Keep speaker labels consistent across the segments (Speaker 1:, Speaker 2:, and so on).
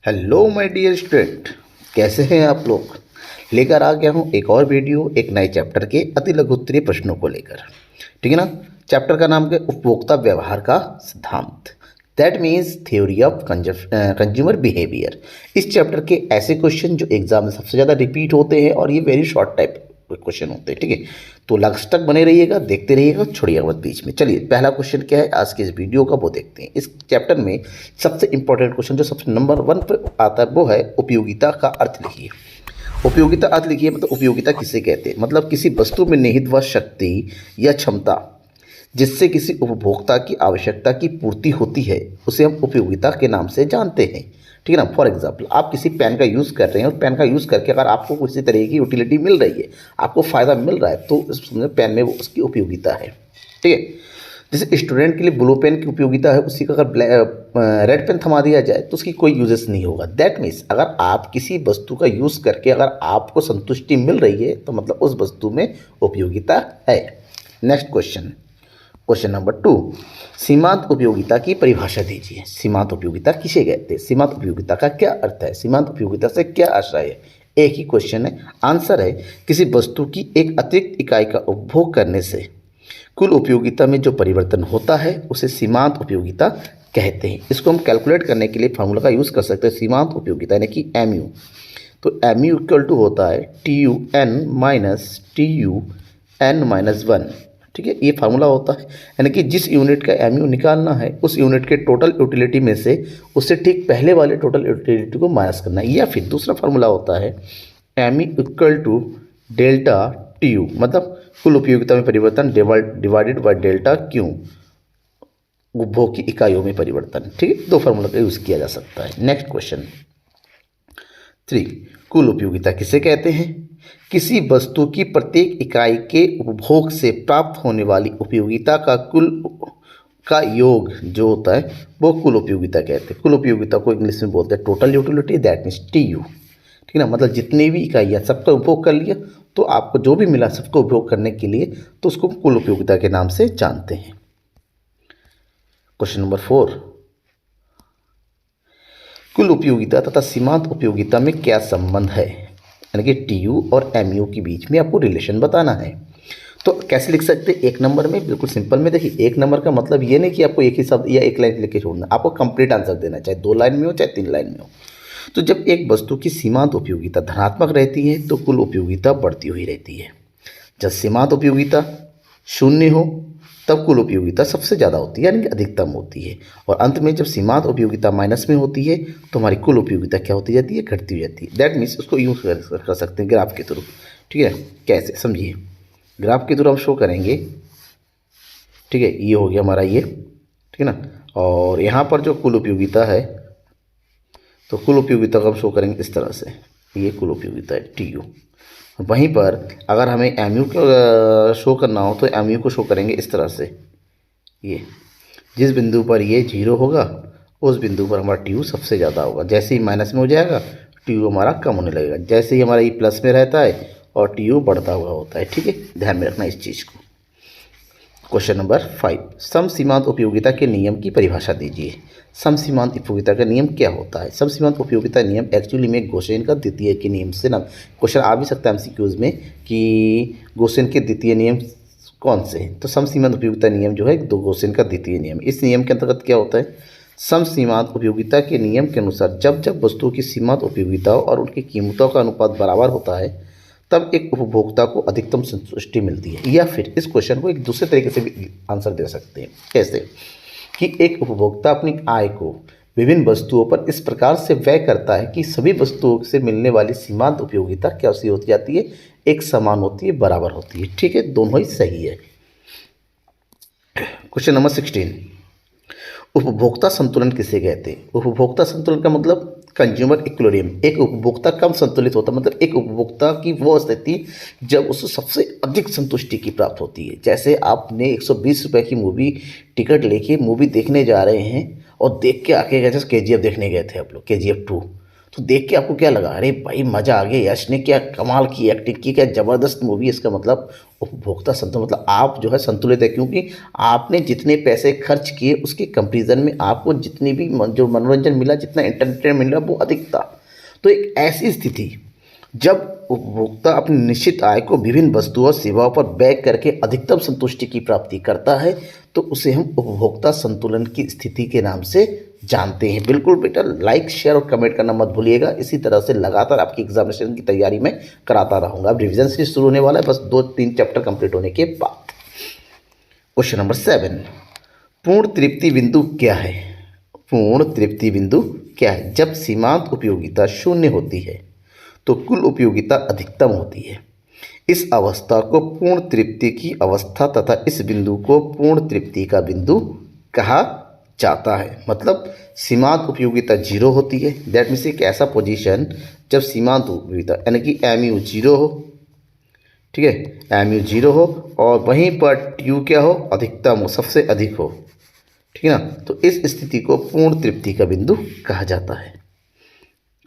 Speaker 1: Hello my dear student, कैसे हैं आप लोग। लेकर आ गया हूं एक और वीडियो एक नए चैप्टर के अति लघु उत्तरीय प्रश्नों को लेकर। ठीक है ना। चैप्टर का नाम है उपभोक्ता व्यवहार का सिद्धांत। That means theory of consumer behaviour. इस चैप्टर के ऐसे क्वेश्चन जो एग्जाम में सबसे ज़्यादा रिपीट होते हैं और ये वेरी शॉर्ट टाइप क्वेश्चन होते हैं। ठीक है, तो लास्ट तक बने रहिएगा, देखते रहिएगा, छोड़िएगा मत बीच में। चलिए, पहला क्वेश्चन क्या है आज के इस वीडियो का वो देखते हैं। इस चैप्टर में सबसे इंपॉर्टेंट क्वेश्चन जो सबसे नंबर 1 पर आता है वो है उपयोगिता का अर्थ लिखिए। उपयोगिता अर्थ लिखिए, मतलब उपयोगिता किसे कहते हैं। मतलब किसी वस्तु में निहित वह शक्ति या क्षमता जिससे किसी उपभोक्ता की आवश्यकता की पूर्ति होती है, उसे हम उपयोगिता के नाम से जानते हैं। ठीक है ना। फॉर एग्जाम्पल, आप किसी पेन का यूज़ कर रहे हैं और पेन का यूज़ करके अगर आपको किसी तरह की यूटिलिटी मिल रही है, आपको फ़ायदा मिल रहा है, तो समझो पेन में वो उसकी उपयोगिता है। ठीक है। जैसे स्टूडेंट के लिए ब्लू पेन की उपयोगिता है, उसी का अगर रेड पेन थमा दिया जाए तो उसकी कोई यूजेस नहीं होगा। दैट मीन्स अगर आप किसी वस्तु का यूज़ करके अगर आपको संतुष्टि मिल रही है तो मतलब उस वस्तु में उपयोगिता है। नेक्स्ट क्वेश्चन, क्वेश्चन नंबर 2, सीमांत उपयोगिता की परिभाषा दीजिए। सीमांत उपयोगिता किसे कहते हैं, सीमांत उपयोगिता का क्या अर्थ है, सीमांत उपयोगिता से क्या आशय है। एक ही क्वेश्चन है। आंसर है किसी वस्तु की एक अतिरिक्त इकाई का उपभोग करने से कुल उपयोगिता में जो परिवर्तन होता है उसे सीमांत उपयोगिता कहते हैं। इसको हम कैलकुलेट करने के लिए फार्मूला का यूज़ कर सकते हैं, सीमांत उपयोगिता यानी कि MU। तो MU इक्वल टू होता है TUN माइनस TUN-1। ठीक है, ये फार्मूला होता है। यानी कि जिस यूनिट का MU निकालना है उस यूनिट के टोटल यूटिलिटी में से उससे ठीक पहले वाले टोटल यूटिलिटी को माइनस करना है। या फिर दूसरा फार्मूला होता है MU equal to delta TU, मतलब कुल उपयोगिता में परिवर्तन डिवाइडेड बाय डेल्टा Q, उपभोग की इकाइयों में परिवर्तन। ठीक है, दो फार्मूला का यूज़ किया जा सकता है। नेक्स्ट क्वेश्चन 3, कुल उपयोगिता किसे कहते हैं। किसी वस्तु की प्रत्येक इकाई के उपभोग से प्राप्त होने वाली उपयोगिता का कुल का योग जो होता है वो कुल उपयोगिता कहते हैं। कुल उपयोगिता को इंग्लिश में बोलते हैं total utility, that means TU। ठीक है ना। मतलब जितनी भी इकाइयाँ सबका उपभोग कर लिया तो आपको जो भी मिला सबको उपभोग करने के लिए तो उसको कुल उपयोगिता के नाम से जानते हैं। क्वेश्चन नंबर 4, कुल उपयोगिता तथा सीमांत उपयोगिता में क्या संबंध है, यानी कि TU और MU के बीच में आपको रिलेशन बताना है। तो कैसे लिख सकते हैं, एक नंबर में बिल्कुल सिंपल में। देखिए, एक नंबर का मतलब ये नहीं कि आपको एक ही शब्द या एक लाइन लिख के छोड़ना, आपको कंप्लीट आंसर देना, चाहे 2 लाइन में हो चाहे 3 लाइन में हो। तो जब एक वस्तु की सीमांत उपयोगिता धनात्मक रहती है तो कुल उपयोगिता बढ़ती हुई रहती है। जब सीमांत उपयोगिता शून्य हो तब कुल उपयोगिता सबसे ज़्यादा होती है, यानी कि अधिकतम होती है। और अंत में जब सीमांत उपयोगिता माइनस में होती है तो हमारी कुल उपयोगिता क्या होती जाती है, घटती जाती है। दैट मीन्स उसको यूज कर सकते हैं ग्राफ के थ्रू। ठीक है, कैसे समझिए, ग्राफ के थ्रू हम शो करेंगे। ठीक है, ये हो गया हमारा ये। ठीक है ना। और यहाँ पर जो कुल उपयोगिता है तो कुल उपयोगिता को हम शो करेंगे इस तरह से, ये कुल उपयोगिता है TU। वहीं पर अगर हमें MU को शो करना हो तो MU को शो करेंगे इस तरह से। ये जिस बिंदु पर ये 0 होगा उस बिंदु पर हमारा TU सबसे ज़्यादा होगा। जैसे ही माइनस में हो जाएगा TU हमारा कम होने लगेगा, जैसे ही हमारा ये प्लस में रहता है और TU बढ़ता हुआ होता है। ठीक है, ध्यान में रखना इस चीज़ को। क्वेश्चन नंबर 5, सम सीमांत उपयोगिता के नियम की परिभाषा दीजिए। सम सीमांत उपयोगिता का नियम क्या होता है। सम सीमांत उपयोगिता नियम एक्चुअली में गोसेन का द्वितीय के नियम से ना क्वेश्चन आ भी सकता है MCQs में कि गोसेन के द्वितीय नियम कौन से हैं। तो सम सीमांत उपयोगिता नियम जो है गोसेन का द्वितीय नियम। इस नियम के अंतर्गत क्या होता है, सम सीमांत उपयोगिता के नियम के अनुसार जब जब वस्तुओं की सीमांत उपयोगिताओं और उनकी कीमतों का अनुपात बराबर होता है तब एक उपभोक्ता को अधिकतम संतुष्टि मिलती है। या फिर इस क्वेश्चन को एक दूसरे तरीके से भी आंसर दे सकते हैं। कैसे कि एक उपभोक्ता अपनी आय को विभिन्न वस्तुओं पर इस प्रकार से व्यय करता है कि सभी वस्तुओं से मिलने वाली सीमांत उपयोगिता क्या सी होती जाती है, एक समान होती है, बराबर होती है। ठीक है, दोनों ही सही है। क्वेश्चन नंबर 16, उपभोक्ता संतुलन किसे कहते हैं। उपभोक्ता संतुलन का मतलब कंज्यूमर इक्विलिब्रियम। एक उपभोक्ता कब संतुलित होता है, मतलब एक उपभोक्ता की वो स्थिति जब उसको सबसे अधिक संतुष्टि की प्राप्त होती है। जैसे आपने 120 रुपये की मूवी टिकट लेके मूवी देखने जा रहे हैं और देख के आके गए, जैसे KGF देखने गए थे आप लोग, KGF 2। तो देख के आपको क्या लगा, अरे भाई मज़ा आ गया, यश ने क्या कमाल की एक्टिंग की, क्या ज़बरदस्त मूवी। इसका मतलब उपभोक्ता संतुलन, मतलब आप जो है संतुलित है, क्योंकि आपने जितने पैसे खर्च किए उसके कंपेरिजन में आपको जितनी भी जो मनोरंजन मिला, जितना एंटरटेनमेंट मिला वो अधिक था। तो एक ऐसी स्थिति जब उपभोक्ता अपनी निश्चित आय को विभिन्न वस्तुओं और सेवाओं पर व्यय करके अधिकतम संतुष्टि की प्राप्ति करता है, तो उसे हम उपभोक्ता संतुलन की स्थिति के नाम से जानते हैं। बिल्कुल बेटा, लाइक शेयर और कमेंट करना मत भूलिएगा। इसी तरह से लगातार आपकी एग्जामिनेशन की तैयारी में कराता रहूँगा। अब रिविजन से शुरू होने वाला है, बस 2-3 चैप्टर कंप्लीट होने के बाद। क्वेश्चन नंबर 7, पूर्ण तृप्ति बिंदु क्या है? पूर्ण तृप्ति बिंदु क्या है? जब सीमांत उपयोगिता शून्य होती है तो कुल उपयोगिता अधिकतम होती है। इस अवस्था को पूर्ण तृप्ति की अवस्था तथा इस बिंदु को पूर्ण तृप्ति का बिंदु कहा जाता है। मतलब सीमांत उपयोगिता 0 होती है, दैट मीन्स एक ऐसा पोजीशन जब सीमांत उपयोगिता यानी कि MU 0 हो, ठीक है, MU 0 हो और वहीं पर TU क्या हो, अधिकतम हो, सबसे अधिक हो, ठीक है ना। तो इस स्थिति को पूर्ण तृप्ति का बिंदु कहा जाता है।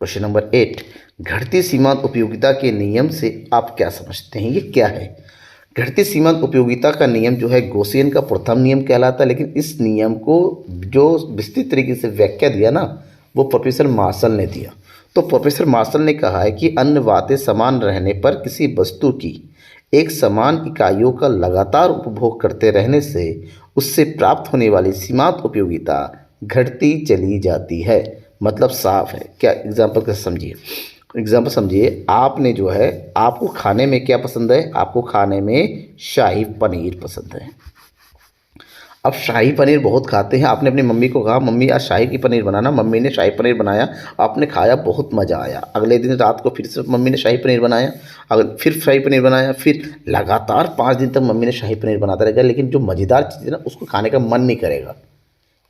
Speaker 1: क्वेश्चन नंबर 8, घटती सीमांत उपयोगिता के नियम से आप क्या समझते हैं? ये क्या है? घटती सीमांत उपयोगिता का नियम जो है गॉसियन का प्रथम नियम कहलाता है, लेकिन इस नियम को जो विस्तृत तरीके से व्याख्या दिया ना, वो प्रोफेसर मार्शल ने दिया। तो प्रोफेसर मार्शल ने कहा है कि अन्य बातें समान रहने पर किसी वस्तु की एक समान इकाइयों का लगातार उपभोग करते रहने से उससे प्राप्त होने वाली सीमांत उपयोगिता घटती चली जाती है। मतलब साफ है क्या? एग्जाम्पल कैसे समझिए, एग्जाम्पल समझिए, आपने जो है, आपको खाने में क्या पसंद है? आपको खाने में शाही पनीर पसंद है। अब शाही पनीर बहुत खाते हैं, आपने अपनी मम्मी को कहा मम्मी आज शाही की पनीर बनाना, मम्मी ने शाही पनीर बनाया, आपने खाया, बहुत मज़ा आया। अगले दिन रात को फिर से मम्मी ने शाही पनीर बनाया, अगर फिर शाही पनीर बनाया, फिर लगातार 5 दिन तक मम्मी ने शाही पनीर बनाता रहेगा, लेकिन जो मज़ेदार चीज़ है ना उसको खाने का मन नहीं करेगा।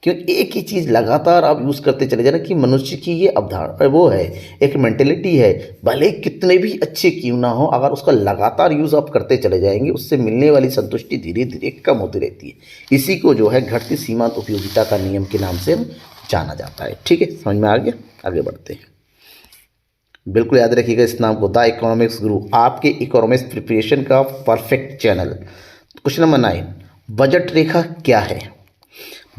Speaker 1: क्यों? एक ही चीज़ लगातार आप यूज़ करते चले जाना, कि मनुष्य की ये अवधारणा वो है, एक मेंटेलिटी है, भले कितने भी अच्छे क्यों ना हो, अगर उसका लगातार यूज़ आप करते चले जाएंगे उससे मिलने वाली संतुष्टि धीरे धीरे कम होती रहती है। इसी को जो है घटती सीमांत उपयोगिता का नियम के नाम से जाना जाता है। ठीक है, समझ में आ गया? आगे बढ़ते हैं। बिल्कुल याद रखिएगा इस नाम को, द इकोनॉमिक्स गुरु, आपके इकोनॉमिक्स प्रिपरेशन का perfect channel. Question number 9, budget रेखा क्या है?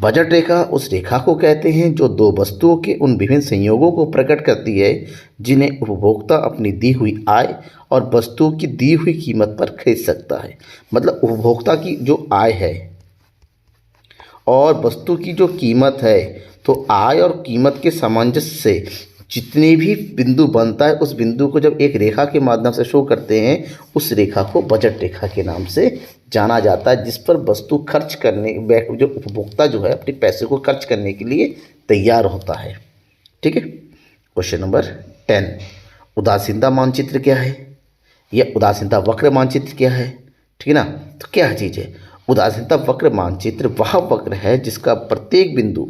Speaker 1: बजट रेखा उस रेखा को कहते हैं जो दो वस्तुओं के उन विभिन्न संयोगों को प्रकट करती है जिन्हें उपभोक्ता अपनी दी हुई आय और वस्तुओं की दी हुई कीमत पर खरीद सकता है। मतलब उपभोक्ता की जो आय है और वस्तु की जो कीमत है, तो आय और कीमत के सामंजस्य से जितने भी बिंदु बनता है, उस बिंदु को जब एक रेखा के माध्यम से शो करते हैं, उस रेखा को बजट रेखा के नाम से जाना जाता है, जिस पर वस्तु खर्च करने, जो उपभोक्ता जो है अपने पैसे को खर्च करने के लिए तैयार होता है। ठीक है। क्वेश्चन नंबर 10, उदासीनता मानचित्र क्या है? या उदासीनता वक्र मानचित्र क्या है? ठीक है ना। तो क्या चीज़ है उदासीनता वक्र मानचित्र? वह वक्र है जिसका प्रत्येक बिंदु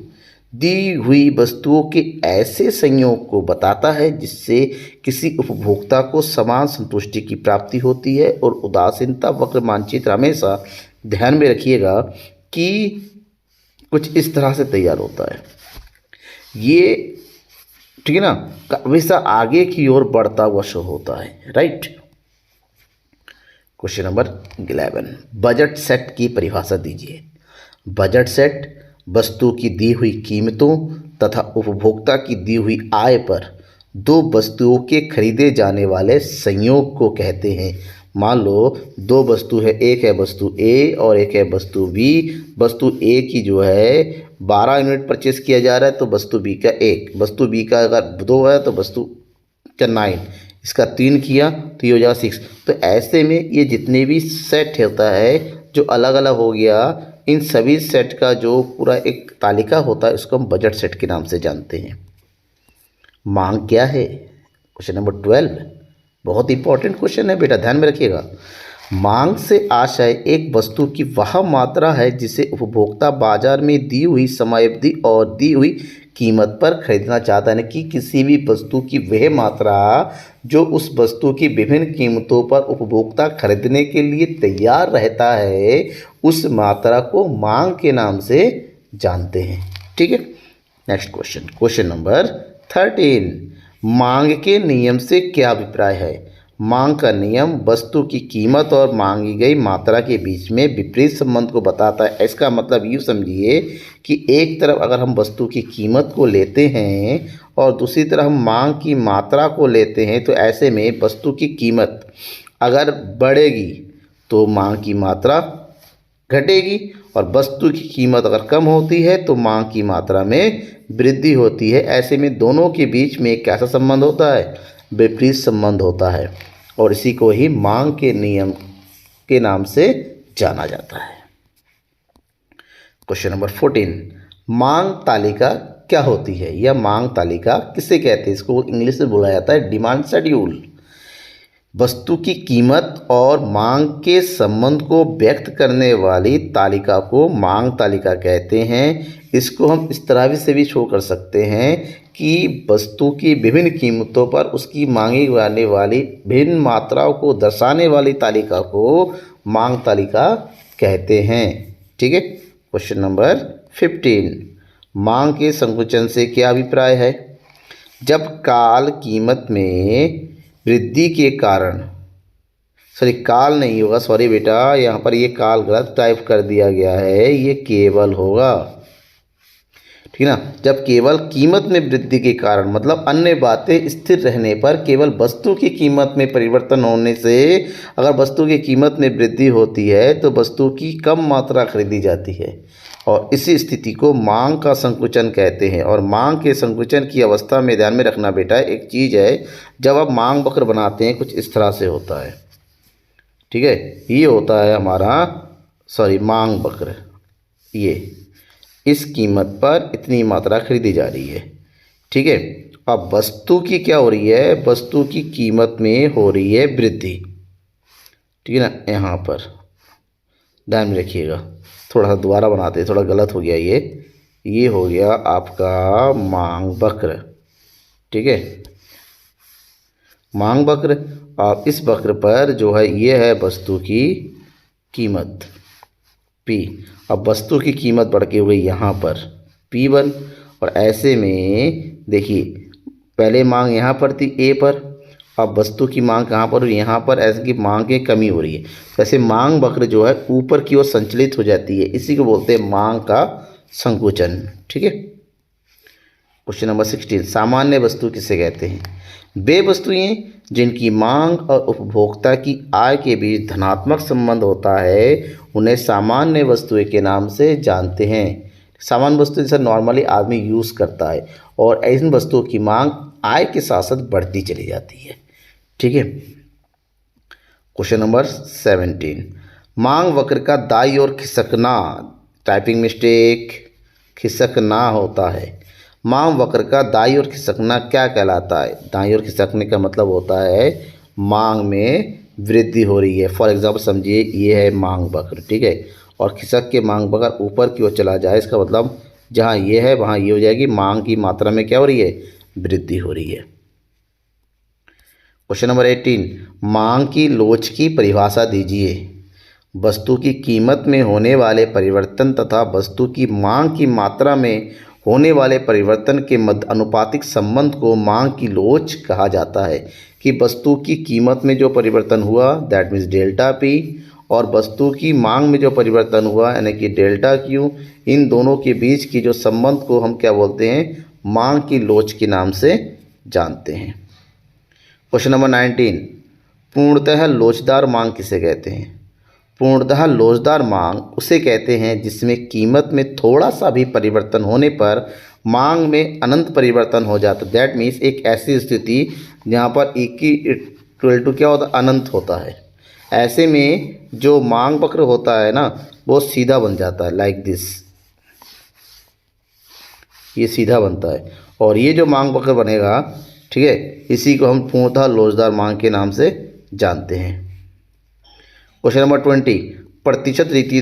Speaker 1: दी हुई वस्तुओं के ऐसे संयोग को बताता है जिससे किसी उपभोक्ता को समान संतुष्टि की प्राप्ति होती है। और उदासीनता वक्र मानचित्र हमेशा ध्यान में रखिएगा कि कुछ इस तरह से तैयार होता है ये, ठीक है ना, हमेशा आगे की ओर बढ़ता हुआ शो होता है। Right. Question number 11, budget set की परिभाषा दीजिए। बजट सेट वस्तु की दी हुई कीमतों तथा उपभोक्ता की दी हुई आय पर दो वस्तुओं के खरीदे जाने वाले संयोग को कहते हैं। मान लो दो वस्तु है, एक है वस्तु ए और एक है वस्तु बी। वस्तु ए की जो है 12 यूनिट परचेस किया जा रहा है, तो वस्तु बी का 1, वस्तु बी का अगर 2 है तो वस्तु का 9, इसका 3 किया तो ये हो जाएगा 6। तो ऐसे में ये जितने भी सेट होता है जो अलग अलग हो गया, इन सभी सेट का जो पूरा एक तालिका होता है उसको हम बजट सेट के नाम से जानते हैं। मांग क्या है? क्वेश्चन नंबर 12 बहुत इंपॉर्टेंट क्वेश्चन है बेटा, ध्यान में रखिएगा। मांग से आशय एक वस्तु की वह मात्रा है जिसे उपभोक्ता बाजार में दी हुई समयावधि और दी हुई कीमत पर खरीदना चाहता है, कि किसी भी वस्तु की वह मात्रा जो उस वस्तु की विभिन्न कीमतों पर उपभोक्ता खरीदने के लिए तैयार रहता है, उस मात्रा को मांग के नाम से जानते हैं। ठीक है। नेक्स्ट क्वेश्चन, क्वेश्चन नंबर 13, मांग के नियम से क्या अभिप्राय है? मांग का नियम वस्तु की कीमत और मांगी गई मात्रा के बीच में विपरीत संबंध को बताता है। इसका मतलब यूँ समझिए कि एक तरफ अगर हम वस्तु की कीमत को लेते हैं और दूसरी तरफ हम मांग की मात्रा को लेते हैं, तो ऐसे में वस्तु की कीमत अगर बढ़ेगी तो मांग की मात्रा घटेगी, और वस्तु की कीमत अगर कम होती है तो मांग की मात्रा में वृद्धि होती है। ऐसे में दोनों के बीच में एक कैसा संबंध होता है? विपरीत संबंध होता है, और इसी को ही मांग के नियम के नाम से जाना जाता है। क्वेश्चन नंबर 14, मांग तालिका क्या होती है या मांग तालिका किसे कहते हैं? इसको इंग्लिश में बोला जाता है डिमांड शेड्यूल। वस्तु की कीमत और मांग के संबंध को व्यक्त करने वाली तालिका को मांग तालिका कहते हैं। इसको हम इस तरह से भी शो कर सकते हैं कि वस्तु की विभिन्न कीमतों पर उसकी मांगी जाने वाली भिन्न मात्राओं को दर्शाने वाली तालिका को मांग तालिका कहते हैं। ठीक है। क्वेश्चन नंबर 15, मांग के संकुचन से क्या अभिप्राय है? जब काल कीमत में वृद्धि के कारण, काल नहीं होगा, सॉरी बेटा, यहाँ पर ये काल गलत टाइप कर दिया गया है, ये केवल होगा। ठीक ना। जब केवल कीमत में वृद्धि के कारण मतलब अन्य बातें स्थिर रहने पर केवल वस्तु की कीमत में परिवर्तन होने से अगर वस्तु की कीमत में वृद्धि होती है तो वस्तु की कम मात्रा खरीदी जाती है, और इसी स्थिति को मांग का संकुचन कहते हैं। और मांग के संकुचन की अवस्था में ध्यान में रखना बेटा, एक चीज़ है, जब आप मांग वक्र बनाते हैं कुछ इस तरह से होता है। ठीक है, ये होता है हमारा मांग वक्र। ये इस कीमत पर इतनी मात्रा खरीदी जा रही है। ठीक है। अब वस्तु की क्या हो रही है? वस्तु की कीमत में हो रही है वृद्धि। ठीक है ना। यहाँ पर ध्यान में रखिएगा, थोड़ा सा दोबारा बनाते हैं, थोड़ा गलत हो गया ये हो गया आपका मांग वक्र। ठीक है, मांग वक्र। अब इस वक्र पर जो है ये है वस्तु की कीमत P। अब वस्तु की कीमत बढ़ के हो गई यहाँ पर P1, और ऐसे में देखिए पहले मांग यहाँ पर थी A पर, अब वस्तु की मांग कहाँ पर? यहाँ पर। ऐसे की मांग की कमी हो रही है, वैसे मांग वक्र जो है ऊपर की ओर संचलित हो जाती है। इसी को बोलते हैं मांग का संकुचन। ठीक है। क्वेश्चन नंबर 16, सामान्य वस्तु किसे कहते हैं? वे वस्तुएं जिनकी मांग और उपभोक्ता की आय के बीच धनात्मक संबंध होता है उन्हें सामान्य वस्तुएं के नाम से जानते हैं। सामान्य वस्तु जैसे नॉर्मली आदमी यूज़ करता है, और इन वस्तुओं की मांग आय के साथ साथ बढ़ती चली जाती है। ठीक है। क्वेश्चन नंबर 17, मांग वक्र का दाईं ओर खिसकना, टाइपिंग मिस्टेक, खिसकना होता है। मांग वक्र का दाईं ओर खिसकना क्या कहलाता है? दाईं ओर खिसकने का मतलब होता है मांग में वृद्धि हो रही है। फॉर एग्जाम्पल समझिए ये है मांग वक्र। ठीक है, और खिसक के मांग वक्र ऊपर की ओर चला जाए, इसका मतलब जहाँ ये है वहाँ ये हो जाएगी, मांग की मात्रा में क्या हो रही है? वृद्धि हो रही है। क्वेश्चन नंबर 18, मांग की लोच की परिभाषा दीजिए। वस्तु की कीमत में होने वाले परिवर्तन तथा वस्तु की मांग की मात्रा में होने वाले परिवर्तन के मध्य अनुपातिक संबंध को मांग की लोच कहा जाता है। कि वस्तु की कीमत में जो परिवर्तन हुआ दैट मीन्स डेल्टा पी, और वस्तु की मांग में जो परिवर्तन हुआ यानी कि डेल्टा क्यू, इन दोनों के बीच की जो संबंध को हम क्या बोलते हैं? मांग की लोच के नाम से जानते हैं। क्वेश्चन नंबर 19, पूर्णतः लोचदार मांग किसे कहते हैं? पूर्णतः लोचदार मांग उसे कहते हैं जिसमें कीमत में थोड़ा सा भी परिवर्तन होने पर मांग में अनंत परिवर्तन हो जाता है। दैट मीन्स एक ऐसी स्थिति जहाँ पर एक की इक्वल टू क्या होता है? अनंत होता है। ऐसे में जो मांग वक्र होता है ना वो सीधा बन जाता है, लाइक दिस, ये सीधा बनता है। और ये जो मांग वक्र बनेगा, ठीक है, इसी को हम पूर्णतः लोचदार मांग के नाम से जानते हैं। क्वेश्चन नंबर 20, प्रतिशत रीति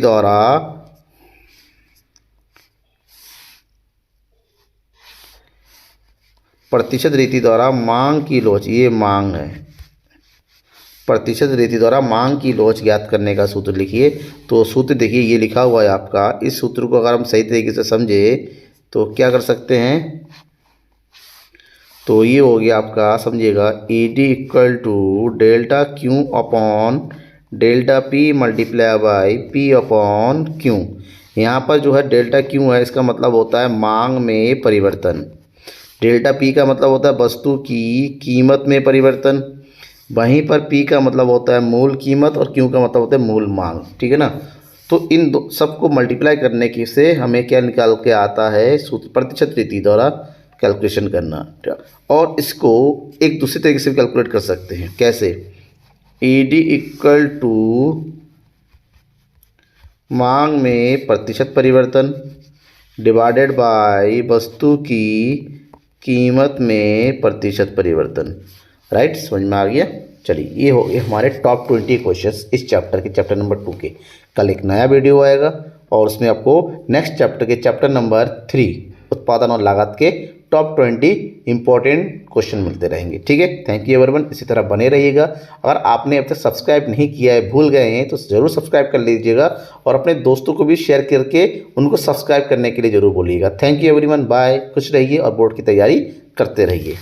Speaker 1: द्वारा मांग की लोच, ये मांग है, प्रतिशत रीति द्वारा मांग की लोच ज्ञात करने का सूत्र लिखिए। तो सूत्र देखिए ये लिखा हुआ है आपका। इस सूत्र को अगर हम सही तरीके से समझे तो क्या कर सकते हैं? तो ये हो गया आपका, समझिएगा, E D equal to delta Q upon delta P multiply by P upon Q. यहाँ पर जो है डेल्टा क्यू है, इसका मतलब होता है मांग में परिवर्तन। डेल्टा पी का मतलब होता है वस्तु की कीमत में परिवर्तन। वहीं पर पी का मतलब होता है मूल कीमत और क्यू का मतलब होता है मूल मांग। ठीक है ना। तो इन दो सबको मल्टीप्लाई करने की से हमें क्या निकाल के आता है, सूत्र प्रतिशत रीति द्वारा कैलकुलेशन करना। और इसको एक दूसरे तरीके से कैलकुलेट कर सकते हैं। कैसे? ई डी इक्वल टू मांग में प्रतिशत परिवर्तन डिवाइडेड बाय वस्तु की कीमत में प्रतिशत परिवर्तन। राइट, समझ में आ गया। चलिए, ये हो गए हमारे टॉप 20 क्वेश्चंस इस चैप्टर के, चैप्टर नंबर 2 के। कल एक नया वीडियो आएगा और उसमें आपको नेक्स्ट चैप्टर के, चैप्टर नंबर 3 उत्पादन और लागत के टॉप 20 इंपॉर्टेंट क्वेश्चन मिलते रहेंगे। ठीक है, थैंक यू एवरीवन, इसी तरह बने रहिएगा। अगर आपने अब तक सब्सक्राइब नहीं किया है, भूल गए हैं, तो ज़रूर सब्सक्राइब कर लीजिएगा और अपने दोस्तों को भी शेयर करके उनको सब्सक्राइब करने के लिए ज़रूर बोलिएगा। थैंक यू एवरीवन, बाय, खुश रहिए और बोर्ड की तैयारी करते रहिए।